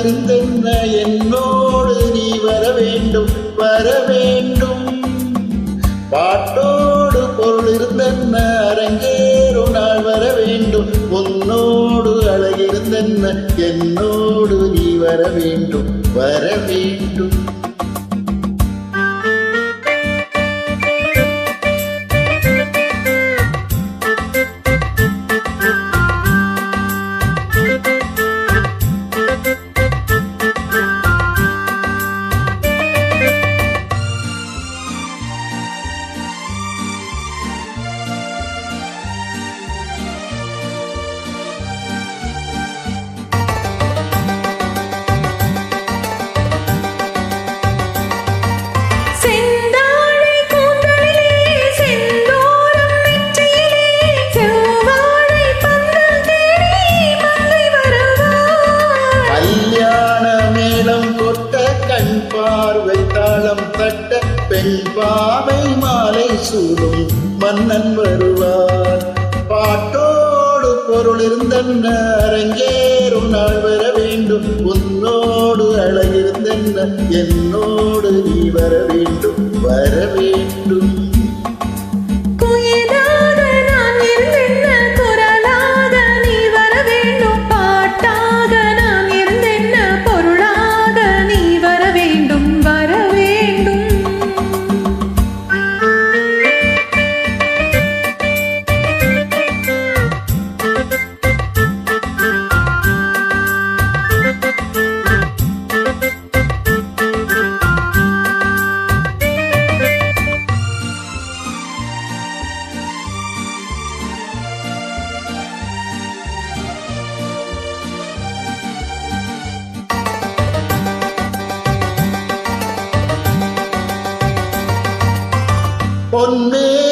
இருந்தென்ன என்னோடு நீ வர வேண்டும் வர வேண்டும். பாட்டோடு பொருள் இருந்தென்ன அரங்கேறும் நாள் வர வேண்டும். உன்னோடு அழகிருந்தென்ன என்னோடு நீ வர வேண்டும் வர வேண்டும். பார்வை தாளம் தட்ட பெண் பாவை மாலை சூடும் மன்னன் வருவார். பாட்டோடு பொருள் இருந்தென்ன அரங்கேறும் நாள் வர வேண்டும். உன்னோடு அழகிருந்தென்ன என்னோடு நீ வர வேண்டும் வர வேண்டும். பொன்னே